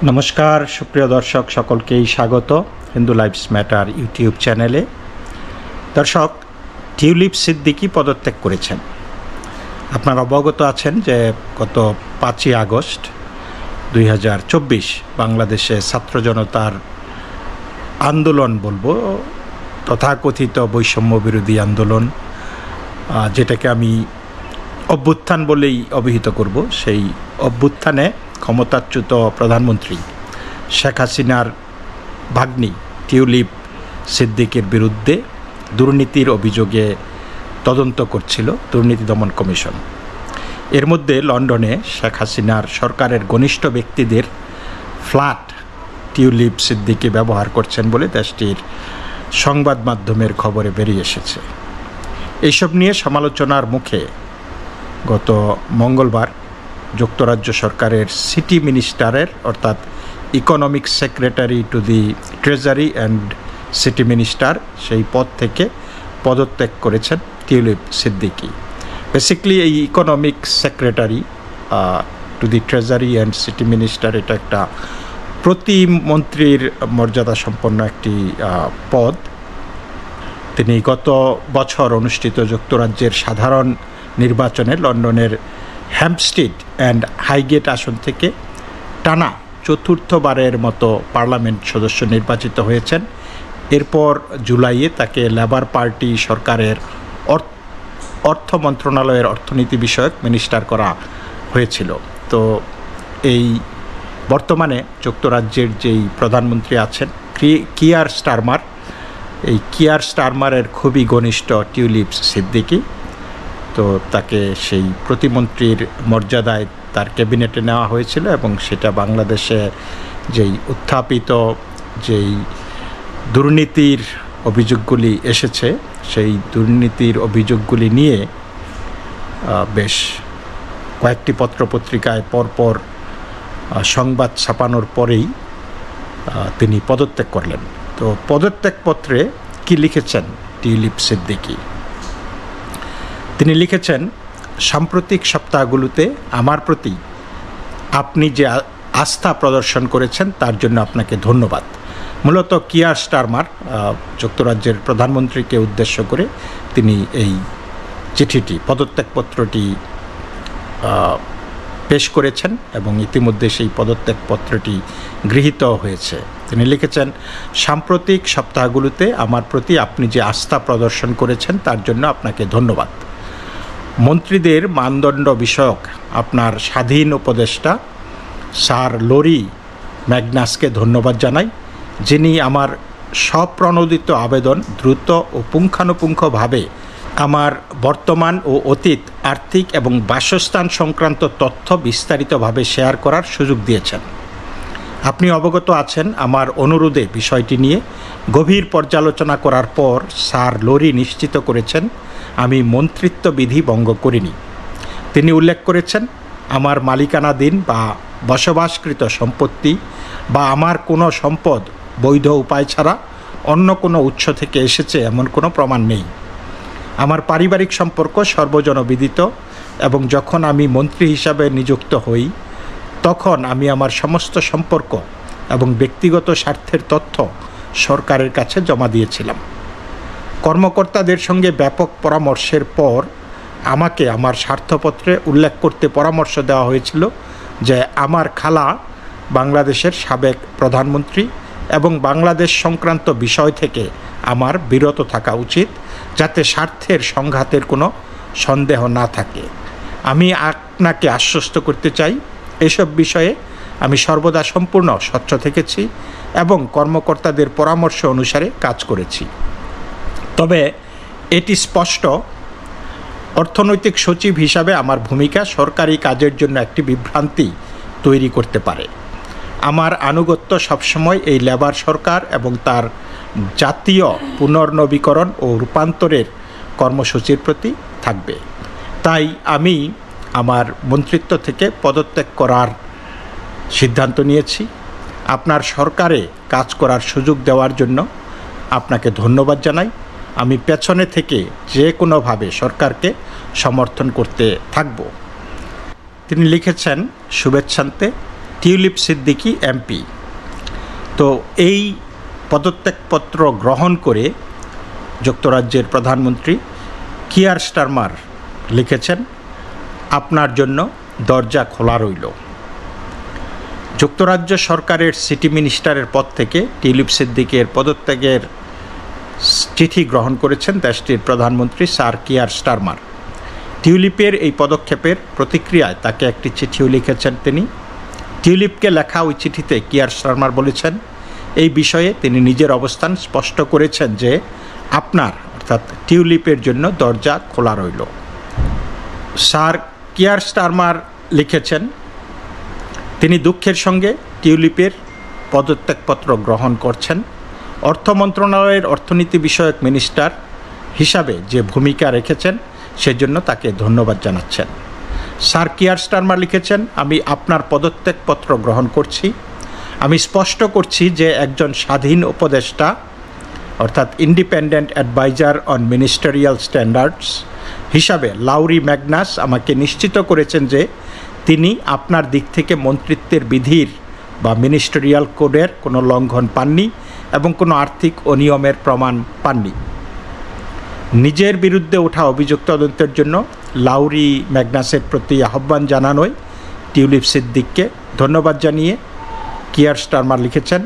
নমস্কার সুপ্রিয় দর্শক, সকলকেই স্বাগত হিন্দু লাইভস ম্যাটার ইউটিউব চ্যানেলে। দর্শক, টিউলিপ সিদ্দিকী পদত্যাগ করেছেন। আপনারা অবগত আছেন যে গত 5ই আগস্ট 2024 বাংলাদেশে ছাত্র জনতার আন্দোলন বলবো, তথাকথিত বৈষম্য বিরোধী আন্দোলন, যেটাকে আমি অভ্যুত্থান বলেই অভিহিত করব, সেই অভ্যুত্থানে ক্ষমতাচ্যুত প্রধানমন্ত্রী শেখ হাসিনার ভাগ্নি টিউলিপ সিদ্দিকীর বিরুদ্ধে দুর্নীতির অভিযোগে তদন্ত করছিল দুর্নীতি দমন কমিশন। এর মধ্যে লন্ডনে শেখ হাসিনার সরকারের ঘনিষ্ঠ ব্যক্তিদের ফ্ল্যাট টিউলিপ সিদ্দিকী ব্যবহার করছেন বলে দেশটির সংবাদ মাধ্যমের খবরে বেরিয়ে এসেছে। এইসব নিয়ে সমালোচনার মুখে গত মঙ্গলবার যুক্তরাজ্য সরকারের সিটি মিনিস্টারের অর্থাৎ economic secretary to the treasury and city minister সেই পদ থেকে পদত্যাগ করেছেন টিউলিপ সিদ্দিকী। বেসিক্যালি এই economic secretary to the treasury and city minister এটা একটা প্রতিমন্ত্রীর মর্যাদা সম্পন্ন একটি পদ। তিনি গত বছর অনুষ্ঠিত যুক্তরাজ্যের সাধারণ নির্বাচনে লন্ডনের হ্যাম্পস্টেড অ্যান্ড হাইগেট আসন থেকে টানা চতুর্থবারের মতো পার্লামেন্ট সদস্য নির্বাচিত হয়েছেন। এরপর জুলাইয়ে তাকে লেবার পার্টি সরকারের অর্থ মন্ত্রণালয়ের অর্থনীতি বিষয়ক মিনিস্টার করা হয়েছিল। তো এই বর্তমানে যুক্তরাজ্যের যেই প্রধানমন্ত্রী আছেন কিয়ার স্টারমার, এই কিয়ার স্টারমারের খুবই ঘনিষ্ঠ টিউলিপ সিদ্দিকী। তো তাকে সেই প্রতিমন্ত্রীর মর্যাদায় তার ক্যাবিনেটে নেওয়া হয়েছিল এবং সেটা বাংলাদেশে যেই উত্থাপিত যেই দুর্নীতির অভিযোগগুলি এসেছে, সেই দুর্নীতির অভিযোগগুলি নিয়ে বেশ কয়েকটি পত্রপত্রিকায় পরপর সংবাদ ছাপানোর পরেই তিনি পদত্যাগ করলেন। তো পদত্যাগপত্রে কি লিখেছেন টিউলিপ সিদ্দিকী? তিনি লিখেছেন, সাম্প্রতিক সপ্তাহগুলোতে আমার প্রতি আপনি যে আস্থা প্রদর্শন করেছেন তার জন্য আপনাকে ধন্যবাদ। মূলত কিয়ার স্টারমার যুক্তরাজ্যের প্রধানমন্ত্রীকে উদ্দেশ্য করে তিনি এই চিঠিটি পদত্যাগপত্রটি পেশ করেছেন এবং ইতিমধ্যে সেই পদত্যাগপত্রটি গৃহীত হয়েছে। তিনি লিখেছেন, সাম্প্রতিক সপ্তাহগুলোতে আমার প্রতি আপনি যে আস্থা প্রদর্শন করেছেন তার জন্য আপনাকে ধন্যবাদ। মন্ত্রীদের মানদণ্ড বিষয়ক আপনার স্বাধীন উপদেষ্টা স্যার লরি ম্যাগনাসকে ধন্যবাদ জানাই, যিনি আমার স্বপ্রণোদিত আবেদন দ্রুত ও পুঙ্খানুপুঙ্খভাবে আমার বর্তমান ও অতীত আর্থিক এবং বাসস্থান সংক্রান্ত তথ্য বিস্তারিতভাবে শেয়ার করার সুযোগ দিয়েছেন। আপনি অবগত আছেন, আমার অনুরোধে বিষয়টি নিয়ে গভীর পর্যালোচনা করার পর স্যার লরি নিশ্চিত করেছেন আমি মন্ত্রিত্ব বিধি ভঙ্গ করিনি। তিনি উল্লেখ করেছেন, আমার মালিকানাধীন বা বসবাসকৃত সম্পত্তি বা আমার কোনো সম্পদ বৈধ উপায় ছাড়া অন্য কোনো উৎস থেকে এসেছে এমন কোনো প্রমাণ নেই। আমার পারিবারিক সম্পর্ক সর্বজনবিদিত এবং যখন আমি মন্ত্রী হিসাবে নিযুক্ত হই তখন আমি আমার সমস্ত সম্পর্ক এবং ব্যক্তিগত স্বার্থের তথ্য সরকারের কাছে জমা দিয়েছিলাম। কর্মকর্তাদের সঙ্গে ব্যাপক পরামর্শের পর আমাকে আমার স্বার্থপত্রে উল্লেখ করতে পরামর্শ দেওয়া হয়েছিল যে আমার খালা বাংলাদেশের সাবেক প্রধানমন্ত্রী এবং বাংলাদেশ সংক্রান্ত বিষয় থেকে আমার বিরত থাকা উচিত, যাতে স্বার্থের সংঘাতের কোনো সন্দেহ না থাকে। আমি আপনাকে আশ্বস্ত করতে চাই, এসব বিষয়ে আমি সর্বদা সম্পূর্ণ স্বচ্ছ থেকেছি এবং কর্মকর্তাদের পরামর্শ অনুসারে কাজ করেছি। তবে এটি স্পষ্ট, অর্থনৈতিক সচিব হিসাবে আমার ভূমিকা সরকারি কাজের জন্য একটি বিভ্রান্তি তৈরি করতে পারে। আমার আনুগত্য সবসময় এই লেবার সরকার এবং তার জাতীয় পুনর্নবীকরণ ও রূপান্তরের কর্মসূচির প্রতি থাকবে। তাই আমি আমার মন্ত্রিত্ব থেকে পদত্যাগ করার সিদ্ধান্ত নিয়েছি। আপনার সরকারে কাজ করার সুযোগ দেওয়ার জন্য আপনাকে ধন্যবাদ জানাই। আমি পেছনে থেকে যে কোনোভাবে সরকারকে সমর্থন করতে থাকব। তিনি লিখেছেন, শুভেচ্ছান্তে টিউলিপ সিদ্দিকী এমপি। তো এই পদত্যাগপত্র গ্রহণ করে যুক্তরাজ্যের প্রধানমন্ত্রী কিয়ার স্টারমার লিখেছেন, আপনার জন্য দরজা খোলা রইল। যুক্তরাজ্য সরকারের সিটি মিনিস্টারের পদ থেকে টিউলিপ সিদ্দিকীর পদত্যাগের চিঠি গ্রহণ করেছেন দেশটির প্রধানমন্ত্রী স্যার কিয়ার স্টারমার। টিউলিপের এই পদক্ষেপের প্রতিক্রিয়ায় তাকে একটি চিঠিও লিখেছেন তিনি। টিউলিপকে লেখা ওই চিঠিতে কিয়ার স্টারমার বলেছেন, এই বিষয়ে তিনি নিজের অবস্থান স্পষ্ট করেছেন যে আপনার অর্থাৎ টিউলিপের জন্য দরজা খোলা রইল। স্যার কিয়ার স্টারমার লিখেছেন, তিনি দুঃখের সঙ্গে টিউলিপের পদত্যাগপত্র গ্রহণ করছেন। অর্থ মন্ত্রণালয়ের অর্থনীতি বিষয়ক মিনিস্টার হিসাবে যে ভূমিকা রেখেছেন সেজন্য তাকে ধন্যবাদ জানাচ্ছেন। স্যার কিয়ার স্টারমার লিখেছেন, আমি আপনার পদত্যাগপত্র গ্রহণ করছি। আমি স্পষ্ট করছি যে একজন স্বাধীন উপদেষ্টা অর্থাৎ independent adviser on ministerial standards হিসাবে লাউরি ম্যাগনাস আমাকে নিশ্চিত করেছেন যে তিনি আপনার দিক থেকে মন্ত্রিত্বের বিধির বা মিনিস্টারিয়াল কোডের কোনো লঙ্ঘন পাননি এবং কোনো আর্থিক অনিয়মের প্রমাণ পাননি। নিজের বিরুদ্ধে ওঠা অভিযোগ তদন্তের জন্য লাউরি ম্যাগনাসের প্রতি আহ্বান জানানোয় টিউলিপ সিদ্দিককে ধন্যবাদ জানিয়ে কিয়ার স্টারমার লিখেছেন,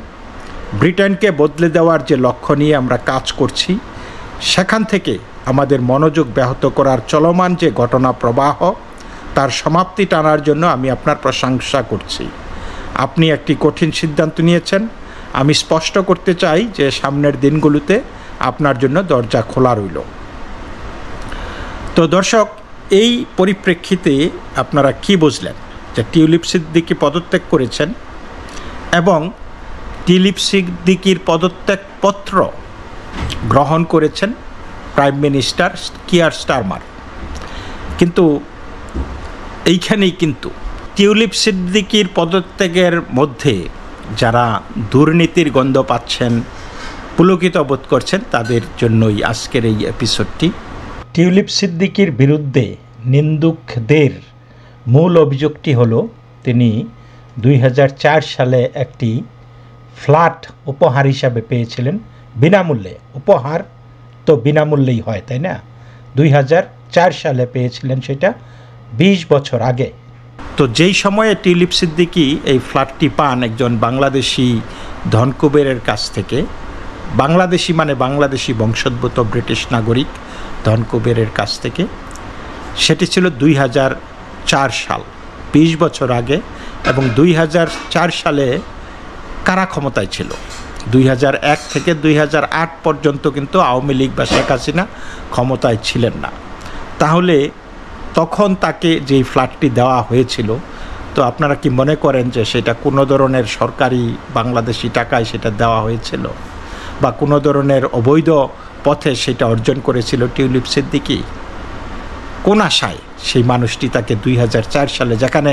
ব্রিটেনকে বদলে দেওয়ার যে লক্ষ্য নিয়ে আমরা কাজ করছি সেখান থেকে আমাদের মনোযোগ ব্যাহত করার চলমান যে ঘটনা প্রবাহ তার সমাপ্তি টানার জন্য আমি আপনার প্রশংসা করছি। আপনি একটি কঠিন সিদ্ধান্ত নিয়েছেন। আমি স্পষ্ট করতে চাই যে সামনের দিনগুলোতে আপনার জন্য দরজা খোলা রইল। তো দর্শক, এই পরিপ্রেক্ষিতে আপনারা কি বুঝলেন যে টিউলিপ সিদ্দিকী পদত্যাগ করেছেন এবং টিউলিপ সিদ্দিকীর পদত্যাগপত্র গ্রহণ করেছেন প্রাইম মিনিস্টার কিয়ার স্টারমার। কিন্তু এইখানেই কিন্তু টিউলিপ সিদ্দিকীর পদত্যাগের মধ্যে যারা দুর্নীতির গন্ধ পাচ্ছেন, পুলকিত বোধ করছেন, তাদের জন্যই আজকের এই এপিসোডটি। টিউলিপ সিদ্দিকীর বিরুদ্ধে নিন্দুকদের মূল অভিযোগটি হলো তিনি 2004 সালে একটি ফ্ল্যাট উপহার হিসাবে পেয়েছিলেন বিনামূল্যে। উপহার তো বিনামূল্যেই হয়, তাই না? 2004 সালে পেয়েছিলেন, সেটা 20 বছর আগে। তো যেই সময়ে টিউলিপ সিদ্দিকী এই ফ্ল্যাটটি পান একজন বাংলাদেশি ধনকুবেরের কাছ থেকে, বাংলাদেশি মানে বাংলাদেশি বংশোদ্ভূত ব্রিটিশ নাগরিক ধনকুবেরের কাছ থেকে, সেটি ছিল 2004 সাল, 20 বছর আগে। এবং 2004 সালে কারা ক্ষমতায় ছিল? 2001 থেকে 2008 পর্যন্ত কিন্তু আওয়ামী লীগ বা শেখ হাসিনা ক্ষমতায় ছিলেন না। তাহলে তখন তাকে যেই ফ্ল্যাটটি দেওয়া হয়েছিল, তো আপনারা কি মনে করেন যে সেটা কোনো ধরনের সরকারি বাংলাদেশি টাকায় সেটা দেওয়া হয়েছিল বা কোনো ধরনের অবৈধ পথে সেটা অর্জন করেছিল টিউলিপ সিদ্দিকী? কোন আশায় সেই মানুষটি তাকে 2004 সালে, যেখানে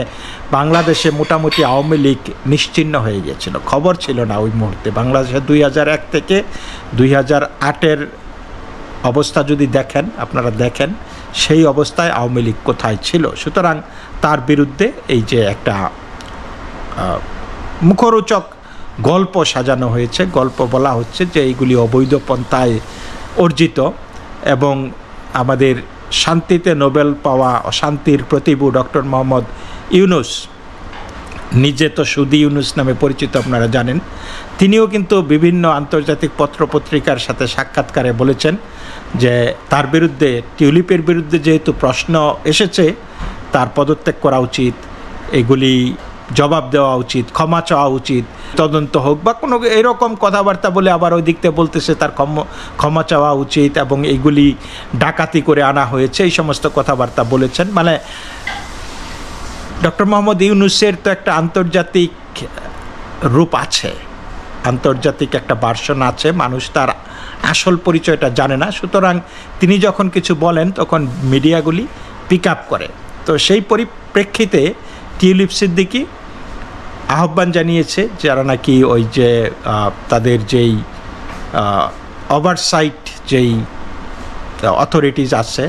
বাংলাদেশে মোটামুটি আওয়ামী লীগ নিশ্চিহ্ন হয়ে গিয়েছিল, খবর ছিল না ওই মুহূর্তে, বাংলাদেশে 2001 থেকে 2008-এর অবস্থা যদি দেখেন, আপনারা দেখেন সেই অবস্থায় আওয়ামী লীগ কোথায় ছিল। সুতরাং তার বিরুদ্ধে এই যে একটা মুখরোচক গল্প সাজানো হয়েছে, গল্প বলা হচ্ছে যে এইগুলি অবৈধ পন্থায় অর্জিত এবং আমাদের শান্তিতে নোবেল পাওয়া অশান্তির প্রতিভু ডক্টর মোহাম্মদ ইউনুস, নিজে তো সুদি ইউনুস নামে পরিচিত আপনারা জানেন, তিনিও কিন্তু বিভিন্ন আন্তর্জাতিক পত্রপত্রিকার সাথে সাক্ষাৎকারে বলেছেন যে তার বিরুদ্ধে, টিউলিপের বিরুদ্ধে যেহেতু প্রশ্ন এসেছে, তার পদত্যাগ করা উচিত, এগুলি জবাব দেওয়া উচিত, ক্ষমা চাওয়া উচিত, তদন্ত হোক বা কোনো এরকম কথাবার্তা বলে আবার ওই দিকতে বলতেছে তার ক্ষমা চাওয়া উচিত এবং এগুলি ডাকাতি করে আনা হয়েছে, এই সমস্ত কথাবার্তা বলেছেন। মানে ডক্টর মোহাম্মদ ইউনুসের তো একটা আন্তর্জাতিক রূপ আছে, আন্তর্জাতিক একটা ভার্সন আছে, মানুষ তার আসল পরিচয়টা জানে না। সুতরাং তিনি যখন কিছু বলেন তখন মিডিয়াগুলি পিক আপ করে। তো সেই পরিপ্রেক্ষিতে টিউলিপ সিদ্দিকী আহ্বান জানিয়েছে যারা নাকি ওই যে তাদের যেই ওভারসাইট যেই অথরিটিজ আছে,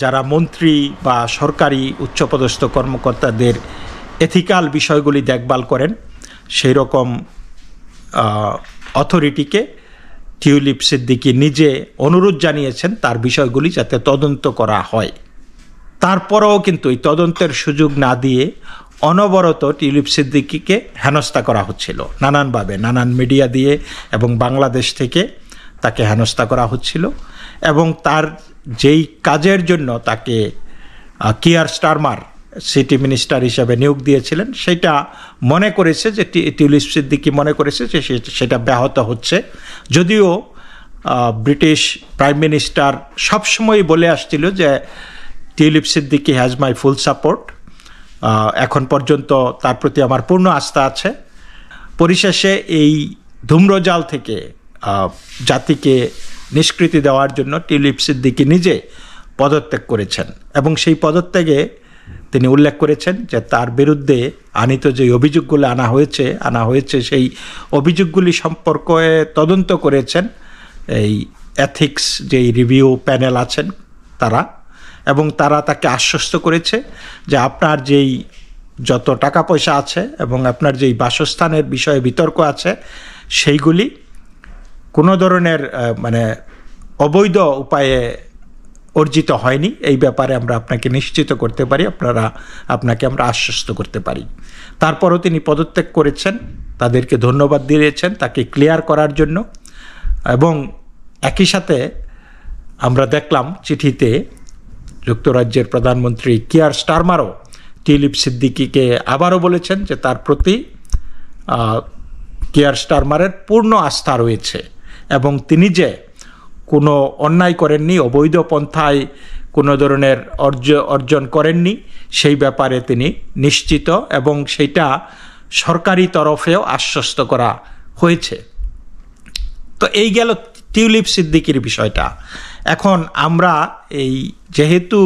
যারা মন্ত্রী বা সরকারি উচ্চপদস্থ কর্মকর্তাদের এথিক্যাল বিষয়গুলি দেখভাল করেন সেই রকম অথরিটিকে টিউলিপ সিদ্দিকী নিজে অনুরোধ জানিয়েছেন তার বিষয়গুলি যাতে তদন্ত করা হয়। তারপরেও কিন্তু এই তদন্তের সুযোগ না দিয়ে অনবরত টিউলিপ সিদ্দিকীকে হেনস্থা করা হচ্ছিল নানানভাবে, নানান মিডিয়া দিয়ে এবং বাংলাদেশ থেকে তাকে হেনস্থা করা হচ্ছিল। এবং তার যেই কাজের জন্য তাকে কিয়ার স্টারমার সিটি মিনিস্টার হিসেবে নিয়োগ দিয়েছিলেন সেটা মনে করেছে যে টিউলিপ সিদ্দিকী মনে করেছে যে সেটা ব্যাহত হচ্ছে। যদিও ব্রিটিশ প্রাইম মিনিস্টার সবসময় বলে আসছিল যে tulip Siddiqui has my full support, এখন পর্যন্ত তার প্রতি আমার পূর্ণ আস্থা আছে। পরিশেষে এই ধূম্রজাল থেকে জাতিকে নিষ্কৃতি দেওয়ার জন্য টিউলিপ সিদ্দিকী নিজে পদত্যাগ করেছেন এবং সেই পদত্যাগে তিনি উল্লেখ করেছেন যে তার বিরুদ্ধে আনিত যে অভিযোগগুলো আনা হয়েছে সেই অভিযোগগুলি সম্পর্কে তদন্ত করেছেন এই এথিক্স যেই রিভিউ প্যানেল আছেন তারা, এবং তারা তাকে আশ্বস্ত করেছে যে আপনার যেই যত টাকা পয়সা আছে এবং আপনার যেই বাসস্থানের বিষয়ে বিতর্ক আছে সেইগুলি কোনো ধরনের অবৈধ উপায়ে অর্জিত হয়নি, এই ব্যাপারে আমরা আপনাকে নিশ্চিত করতে পারি, আপনাকে আমরা আশ্বস্ত করতে পারি। তারপরও তিনি পদত্যাগ করেছেন, তাদেরকে ধন্যবাদ দিয়েছেন তাকে ক্লিয়ার করার জন্য। এবং একই সাথে আমরা দেখলাম চিঠিতে যুক্তরাজ্যের প্রধানমন্ত্রী কিয়ার স্টারমারও টিউলিপ সিদ্দিকীকে আবারও বলেছেন যে তার প্রতি কিয়ার স্টারমারের পূর্ণ আস্থা রয়েছে এবং তিনি যে কোনো অন্যায় করেননি, অবৈধ পন্থায় কোনো ধরনের অর্জন করেননি সেই ব্যাপারে তিনি নিশ্চিত এবং সেটা সরকারি তরফেও আশ্বস্ত করা হয়েছে। তো এই গেল টিউলিপ সিদ্দিকীর বিষয়টা। এখন আমরা এই যেহেতু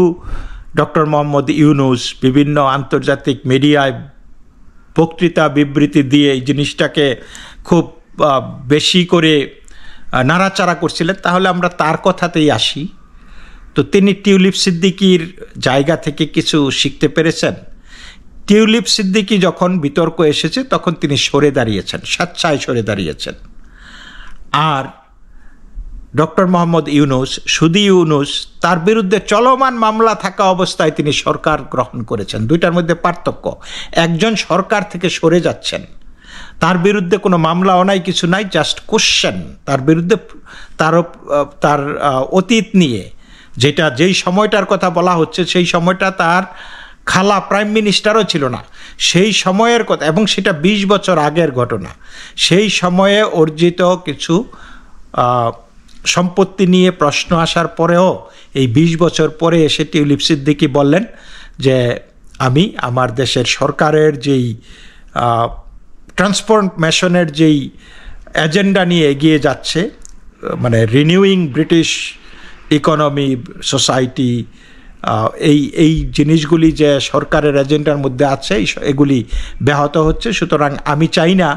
ডক্টর মোহাম্মদ ইউনূস বিভিন্ন আন্তর্জাতিক মিডিয়ায় বক্তৃতা বিবৃতি দিয়ে এই জিনিসটাকে খুব বেশি করে নাড়াচাড়া করছিলেন, তাহলে আমরা তার কথাতেই আসি। তো তিনি টিউলিপ সিদ্দিকীর জায়গা থেকে কিছু শিখতে পেরেছেন। টিউলিপ সিদ্দিকী যখন বিতর্ক এসেছে তখন তিনি সরে দাঁড়িয়েছেন, স্বেচ্ছায় সরে দাঁড়িয়েছেন। আর ডক্টর মোহাম্মদ ইউনূস, সুদী ইউনূস, তার বিরুদ্ধে চলমান মামলা থাকা অবস্থায় তিনি সরকার গ্রহণ করেছেন। দুইটার মধ্যে পার্থক্য। একজন সরকার থেকে সরে যাচ্ছেন, তার বিরুদ্ধে কোনো মামলা অনাই কিছু নাই, জাস্ট কোশ্চেন তার বিরুদ্ধে তার অতীত নিয়ে, যেই সময়টার কথা বলা হচ্ছে সেই সময়টা তার খালা প্রাইম মিনিস্টারও ছিল না, সেই সময়ের কথা, এবং সেটা 20 বছর আগের ঘটনা। সেই সময়ে অর্জিত কিছু সম্পত্তি নিয়ে প্রশ্ন আসার পরেও এই 20 বছর পরে এসে টিউলিপ সিদ্দিকী বললেন যে আমি আমার দেশের সরকারের যেই ট্রান্সফরমেশনের যেই এজেন্ডা নিয়ে এগিয়ে যাচ্ছে, রিনিউইং ব্রিটিশ ইকোনমি, সোসাইটি, এই জিনিসগুলি যে সরকারের এজেন্ডার মধ্যে আছে এগুলি ব্যাহত হচ্ছে, সুতরাং আমি চাই না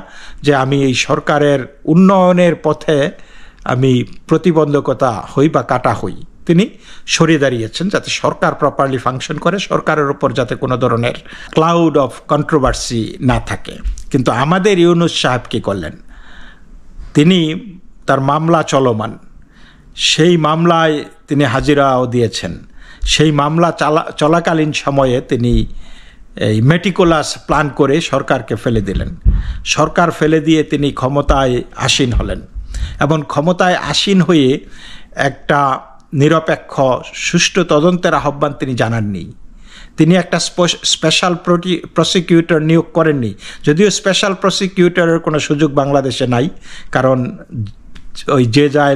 যে আমি এই সরকারের উন্নয়নের পথে আমি প্রতিবন্ধকতা হই বা কাটা হই। তিনি সরে দাঁড়িয়েছেন যাতে সরকার প্রপারলি ফাংশন করে, সরকারের ওপর যাতে কোনো ধরনের ক্লাউড অফ কন্ট্রোভার্সি না থাকে। কিন্তু আমাদের ইউনূস সাহেব কী করলেন? তিনি তার মামলা চলমান, সেই মামলায় তিনি হাজিরাও দিয়েছেন। সেই মামলা চলাকালীন সময়ে তিনি এই মেটিকুলাস প্ল্যান করে সরকারকে ফেলে দিলেন। সরকার ফেলে দিয়ে তিনি ক্ষমতায় আসীন হলেন এবং ক্ষমতায় আসীন হয়ে একটা নিরপেক্ষ সুষ্ঠু তদন্তের আহ্বান তিনি জানাননি। তিনি একটা স্পেশাল প্রসিকিউটর নিয়োগ করেননি, যদিও স্পেশাল প্রসিকিউটরের কোনো সুযোগ বাংলাদেশে নাই, কারণ ওই যে যায়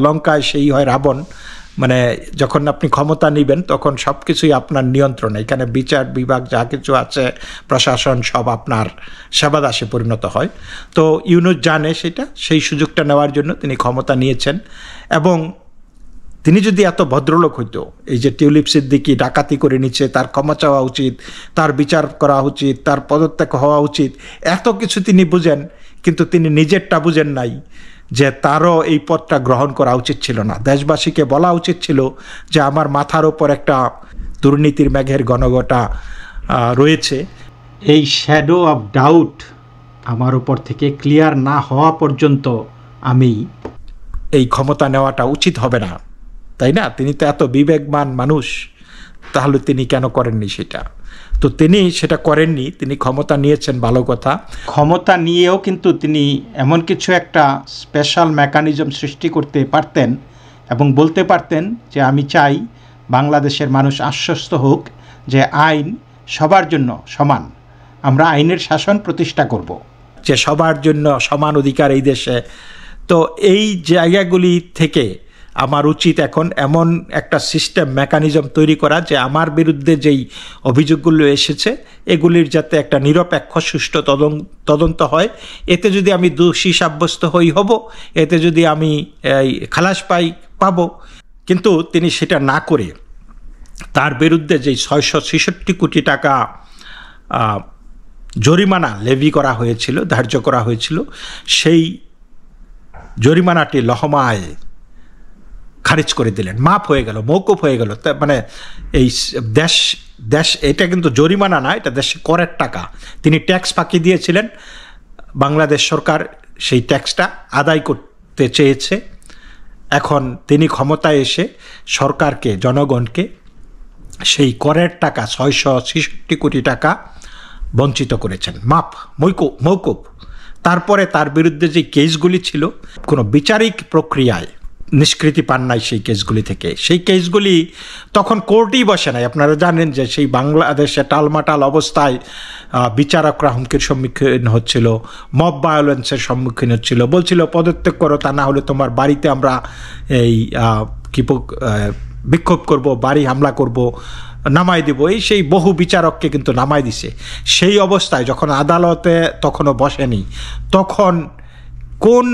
লঙ্কায় সেই হয় রাবণ। যখন আপনি ক্ষমতা নেবেন তখন সব কিছুই আপনার নিয়ন্ত্রণে, এখানে বিচার বিভাগ যা কিছু আছে, প্রশাসন সব আপনার সেবাদাসে পরিণত হয়। তো ইউনূস জানে সেটা, সেই সুযোগটা নেওয়ার জন্য তিনি ক্ষমতা নিয়েছেন। এবং তিনি যদি এত ভদ্রলোক হইতো, এই যে টিউলিপ সিদ্দিকী ডাকাতি করে নিচ্ছে, তার ক্ষমা চাওয়া উচিত, তার বিচার করা উচিত, তার পদত্যাগ হওয়া উচিত, এত কিছু তিনি বুঝেন, কিন্তু তিনি নিজেরটা বুঝেন নাই যে তারও এই পদটা গ্রহণ করা উচিত ছিল না। দেশবাসীকে বলা উচিত ছিল যে আমার মাথার ওপর একটা দুর্নীতির মেঘের ঘনঘটা রয়েছে, এই শ্যাডো অফ ডাউট আমার উপর থেকে ক্লিয়ার না হওয়া পর্যন্ত আমি এই ক্ষমতা নেওয়াটা উচিত হবে না, তাই না? তিনি তো এত বিবেকবান মানুষ, তাহলে তিনি কেন করেননি সেটা? তো তিনি সেটা করেননি, তিনি ক্ষমতা নিয়েছেন, ভালো কথা। ক্ষমতা নিয়েও কিন্তু তিনি এমন কিছু একটা স্পেশাল মেকানিজম সৃষ্টি করতে পারতেন এবং বলতে পারতেন যে আমি চাই বাংলাদেশের মানুষ আশ্বস্ত হোক যে আইন সবার জন্য সমান, আমরা আইনের শাসন প্রতিষ্ঠা করব, যে সবার জন্য সমান অধিকার এই দেশে। তো এই জায়গাগুলি থেকে আমার উচিত এখন এমন একটা সিস্টেম মেকানিজম তৈরি করা যে আমার বিরুদ্ধে যেই অভিযোগগুলো এসেছে এগুলির যাতে একটা নিরপেক্ষ সুষ্ঠু তদন্ত হয়। এতে যদি আমি দোষী সাব্যস্ত হব, এতে যদি আমি খালাস পাবো। কিন্তু তিনি সেটা না করে তার বিরুদ্ধে যেই 666 কোটি টাকা জরিমানা লেভি করা হয়েছিল, ধার্য করা হয়েছিল, সেই জরিমানাটি লহমায় খারিজ করে দিলেন, মাফ হয়ে গেল, মৌকুফ হয়ে গেল। মানে এই দেশ এটা কিন্তু জরিমানা না, এটা দেশে করের টাকা। তিনি ট্যাক্স ফাঁকি দিয়েছিলেন, বাংলাদেশ সরকার সেই ট্যাক্সটা আদায় করতে চেয়েছে। এখন তিনি ক্ষমতায় এসে সরকারকে, জনগণকে সেই করের টাকা 666 কোটি টাকা বঞ্চিত করেছেন, মাফ, মৌকুফ। তারপরে তার বিরুদ্ধে যে কেসগুলি ছিল কোনো বিচারিক প্রক্রিয়ায় নিষ্কৃতি পান নাই সেই কেসগুলি থেকে। সেই কেসগুলি তখন কোর্টেই বসে নাই। আপনারা জানেন যে সেই বাংলাদেশে টালমাটাল অবস্থায় বিচারকরা হুমকির সম্মুখীন হচ্ছিল, মব ভায়োলেন্সের সম্মুখীন হচ্ছিল, বলছিল পদত্যাগ করো, তা না হলে তোমার বাড়িতে আমরা এই বিক্ষোভ করব, বাড়ি হামলা করব, নামাই দিব। এই সেই বহু বিচারককে কিন্তু নামাই দিছে। সেই অবস্থায় যখন আদালতে তখনও বসেনি, তখন কোন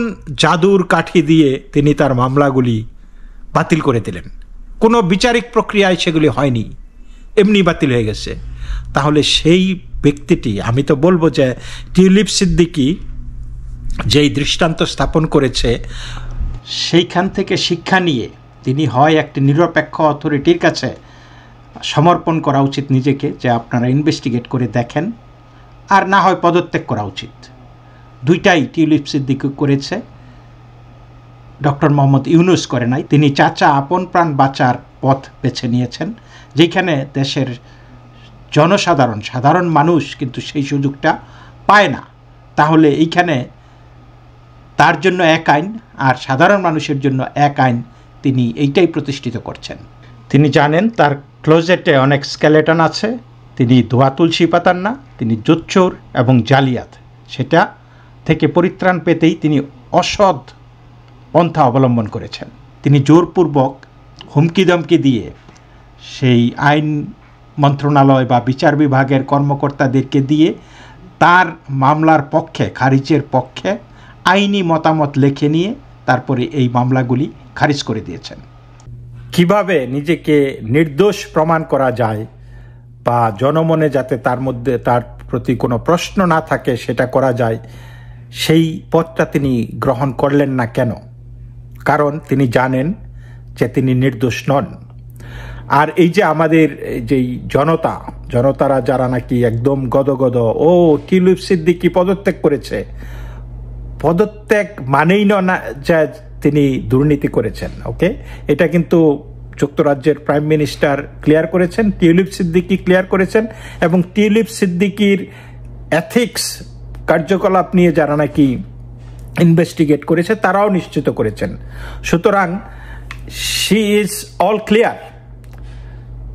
জাদুর কাঠি দিয়ে তিনি তার মামলাগুলি বাতিল করে দিলেন? কোনো বিচারিক প্রক্রিয়ায় সেগুলি হয়নি, এমনি বাতিল হয়ে গেছে। তাহলে সেই ব্যক্তিটি, আমি তো বলবো যে টিউলিপ সিদ্দিকী যেই দৃষ্টান্ত স্থাপন করেছে, সেইখান থেকে শিক্ষা নিয়ে তিনি হয় একটি নিরপেক্ষ অথরিটির কাছে সমর্পণ করা উচিত নিজেকে, যে আপনারা ইনভেস্টিগেট করে দেখেন, আর না হয় পদত্যাগ করা উচিত। দুইটাই টিউলিপ সিদ্দিকী করেছে, ডক্টর মোহাম্মদ ইউনূস করে নাই। তিনি চাচা আপন প্রাণ বাঁচার পথ বেছে নিয়েছেন, যেখানে দেশের সাধারণ মানুষ কিন্তু সেই সুযোগটা পায় না। তাহলে এইখানে তার জন্য এক আইন আর সাধারণ মানুষের জন্য এক আইন, তিনি এইটাই প্রতিষ্ঠিত করছেন। তিনি জানেন তার ক্লোজেটে অনেক স্কেলেটন আছে, তিনি ধোয়া তুলসী পাতার না, তিনি জোচ্চোর এবং জালিয়াত, সেটা থেকে পরিত্রাণ পেতেই তিনি অসৎ পন্থা অবলম্বন করেছেন। তিনি জোরপূর্বক হুমকি দমকি দিয়ে সেই আইন মন্ত্রণালয় বা বিচার বিভাগের কর্মকর্তাদেরকে দিয়ে তার মামলার পক্ষে, খারিজের পক্ষে আইনি মতামত লিখে নিয়ে তারপরে এই মামলাগুলি খারিজ করে দিয়েছেন। কিভাবে নিজেকে নির্দোষ প্রমাণ করা যায় বা জনমনে যাতে তার প্রতি কোনো প্রশ্ন না থাকে সেটা করা যায়, সেই পথটা তিনি গ্রহণ করলেন না কেন? কারণ তিনি জানেন যে তিনি নির্দোষ নন। আর এই যে আমাদের যেই জনতারা যারা নাকি একদম গদগদ, ও টিউলিপ সিদ্দিকী পদত্যাগ করেছে, পদত্যাগ মানেই না যে তিনি দুর্নীতি করেছেন। ওকে, এটা কিন্তু যুক্তরাজ্যের প্রাইম মিনিস্টার ক্লিয়ার করেছেন, টিউলিপ সিদ্দিকী ক্লিয়ার করেছেন, এবং টিউলিপ সিদ্দিকীর এথিক্স কার্যকলাপ নিয়ে যারা নাকি ইনভেস্টিগেট করেছে তারাও নিশ্চিত করেছেন। সুতরাং শি ইজ অল ক্লিয়ার।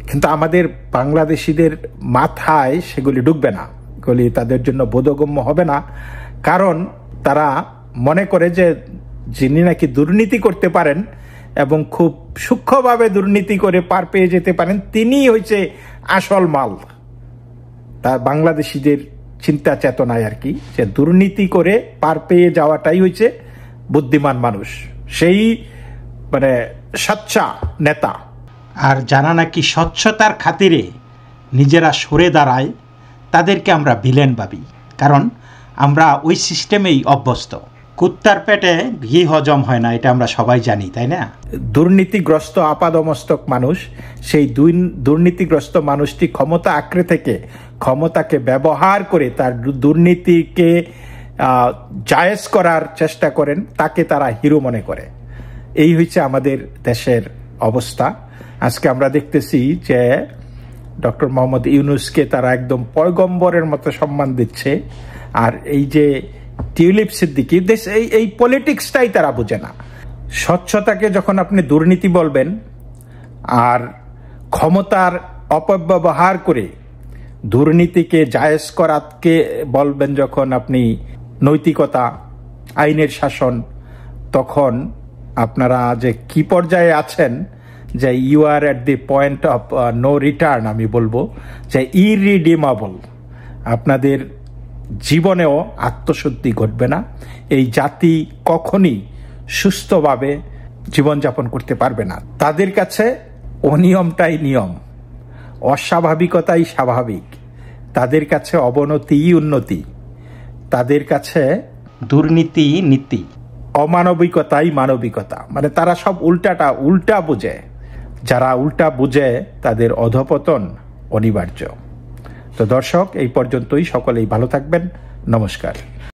কিন্তু আমাদের বাংলাদেশিদের মাথায় সেগুলি ঢুকবে না, এগুলি তাদের জন্য বোধগম্য হবে না। কারণ তারা মনে করে যে যিনি নাকি দুর্নীতি করতে পারেন এবং খুব সূক্ষ্মভাবে দুর্নীতি করে পার পেয়ে যেতে পারেন, তিনিই হচ্ছে আসল মাল। তা বাংলাদেশিদের চিন্তা চেতনায় আর কি, যে দুর্নীতি করে পার পেয়ে যাওয়াটাই হচ্ছে বুদ্ধিমান মানুষ, সেই মানে সচ্চা নেতা। আর যারা নাকি স্বচ্ছতার খাতিরে নিজেরা সরে দাঁড়ায় তাদেরকে আমরা ভিলেন ভাবি, কারণ আমরা ওই সিস্টেমেই অভ্যস্ত। কুত্তার পেটে ঘি হজম হয় না, এটা আমরা সবাই জানি, তাই না? দুর্নীতিগ্রস্ত আপাদমস্তক মানুষ, সেই দুর্নীতিগ্রস্ত মানুষটি ক্ষমতা আঁকড়ে থেকে ক্ষমতাকে ব্যবহার করে তার দুর্নীতিকে জায়েজ করার চেষ্টা করেন, তাকে তারা হিরো মনে করে। এই হচ্ছে আমাদের দেশের অবস্থা। আজকে আমরা দেখতেছি যে ডক্টর মোহাম্মদ ইউনূসকে তারা একদম পয়গম্বরের মতো সম্মান দিচ্ছে, আর এই যে টিউলিপ সিদ্দিকী, এই পলিটিক্সটাই তারা বুঝে না। স্বচ্ছতাকে যখন আপনি দুর্নীতি বলবেন আর ক্ষমতার অপব্যবহার করে দুর্নীতিকে জায়েজ করাকে বলবেন যখন আপনি নৈতিকতা, আইনের শাসন, তখন আপনারা যে কি পর্যায়ে আছেন, যে you are at the point of no return. আমি বলবো যে ইরিডিমেবল। আপনাদের জীবনেও আত্মশুদ্ধি ঘটবে না। এই জাতি কখনই সুস্থভাবে জীবনযাপন করতে পারবে না। তাদের কাছে অনিয়মটাই নিয়ম, অস্বাভাবিকতাই স্বাভাবিক। তাদের কাছে অবনতিই উন্নতি, তাদের কাছে দুর্নীতি নীতি, অমানবিকতাই মানবিকতা। মানে তারা সব উল্টা বুঝে। যারা উল্টা বুঝে তাদের অধঃপতন অনিবার্য। তো দর্শক, এই পর্যন্তই। সকলেই ভালো থাকবেন। নমস্কার।